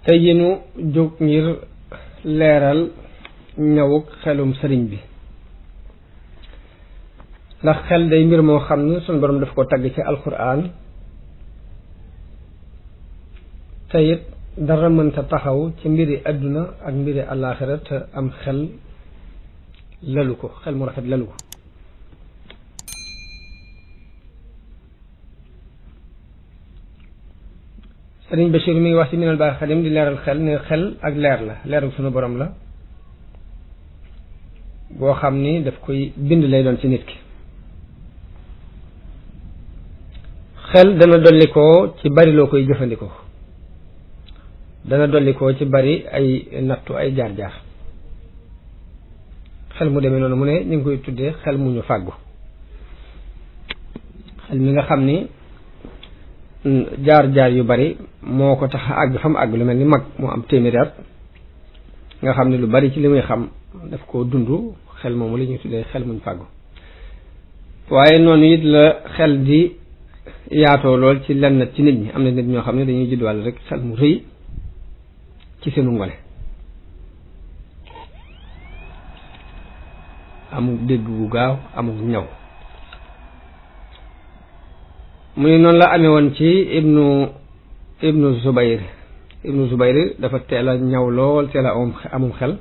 tey yi nu jóg ngir leeral ñëwuk xelum sëriñ bi ndax xel day mbir moo xam ne sunu borom daf ko tagg ci alquran te it dara mënta taxaw ci mbiri àdduna ak mbiri àllaaxira te am xel lalu ko xel mu rafet lalu ko sëriñ Bachir mi ngi wax ci minal baax xadim di leeral xel ne xel ak leer la leeru sunu borom la boo xam ni daf koy bind lay doon ci nit ki xel dana dolli ko ci bari loo koy jëfandikoo dana dolli ko ci bari ay nattu ay jaar-jaar xel mu demee noonu mu ne ñu ngi koy tuddee xel mu ñu fàggu xel mi nga xam ni jaar-jaar yu bari moo ko tax àgg fa mu àgg lu mel ni mag mu am téeméeri at nga xam ne lu bari ci li muy xam daf koo dund xel moomu li ñuy tuddee xel muñ fàggu waaye noonu it la xel di yaatoo lool ci lenn ci nit ñi am na nit ñoo xam ne dañuy juddwaale rek xel mu rëy ci seenu ngone amul dégg bu gaaw amul ñaw muy noonu la amee woon ci ibnu Zubayr dafa teel a ñaw lool teel a amum xel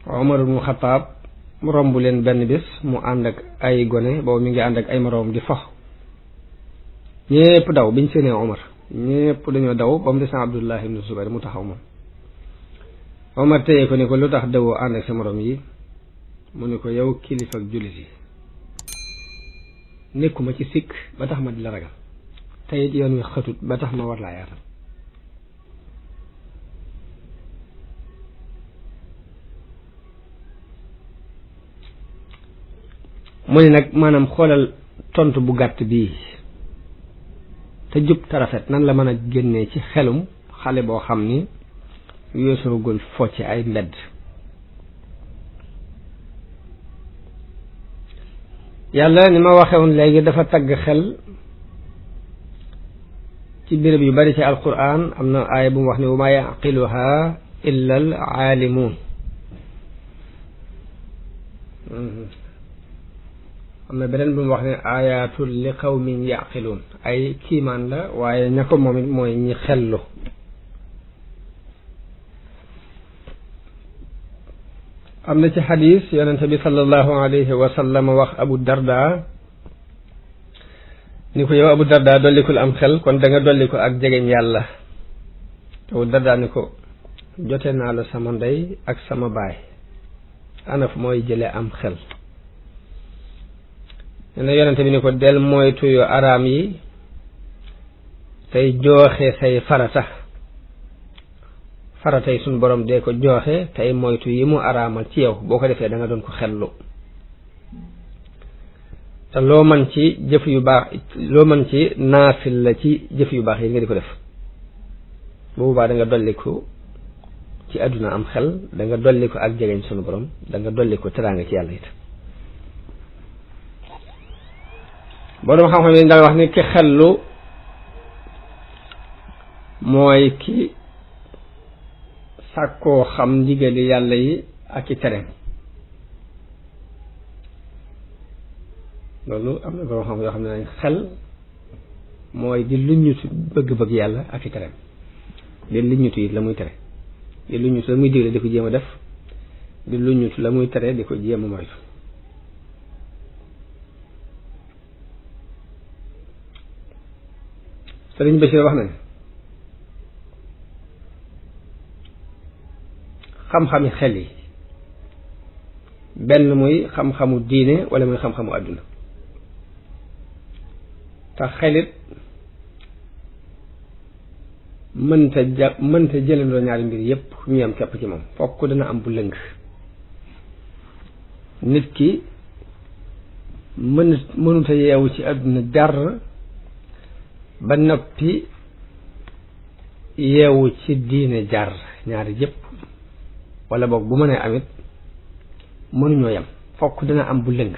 Umar ibnu Xataab mu romb leen benn bis mu ànd ak ay gone boobu mi ngi ànd ak ay moroom di fox ñépp daw biñ seenee Umar ñépp dañoo daw ba mu des Abdullah ibnu Zubayr mu taxaw moom Umar téye ko ni ko lu tax dawoo ànd ak sa moroom yi mu ni ko yow kilifa ak jullit yi nekkuma ci sikk ba tax ma di la ragal te it yoon wi xatut ba tax ma war laa yaatal mu ni nag maanaam xoolal tontu bu gàtt bii te jub te rafet nan la mën a génnee ci xelum xale boo xam ni weesoogul focc ay mbedd yàlla ni ma waxewoon léegi dafa tagg xel ci béréb yu bari ci alquran am na aaya bu mu wax ne wa ma yaqiluha illa al aalimuun am na beneen bu mu wax ne ayatul li qawmin yaqiluun ay kiimaan la waaye ña ko moom it mooy ñi xellu am na ci xadis yonente bi sallallahu alayhi wa sallam wax Abu Darda ni ko yow Abu Darda dollikul am xel kon da nga dolli ko ak jegeñ yàlla Abu Darda ni ko jote naa la sama ndey ak sama baay ana fu mooy jële am xel ne yonente bi ni ko del moytu yu araam yi tey jooxe say faratay suñ borom dee ko jooxe tey moytu yi mu araamal ci yow boo ko defee da nga doon ko xellu te loo mën ci jëf yu baax loo mën ci naafil la ci jëf yu baax yi nga di ko def bu boobaa da nga dolliku ci àdduna am xel da nga dolliku ak jegeñ sunu borom da nga dolliku teraanga ci yàlla it borom xam-xam yi daal wax ni ki xellu mooy ki sàkkoo xam ndigali yàlla yi ak i tereem loolu am na borom xam yoo xam ne nañ xel mooy di luññutu bëgg-bëgg yàlla ak i tereem di luññutu it la muy tere di luññutu la muy digle di ko jéem a def di luññutu la muy tere di ko jéem a moytu Sëriñ Bachir wax na ne xam-xami xel yi benn muy xam-xamu diine wala muy xam-xamu àdduna te xelit mënta jëlandoo ñaari mbir yépp ñu am képp ci moom fokk dana am bu lëng nit ki mënuta yeewu ci àdduna jar ba noppi yeewu ci diine jar ñaari yépp wala boog bu mënee amit mënuñoo yem fokk dina am bu lëng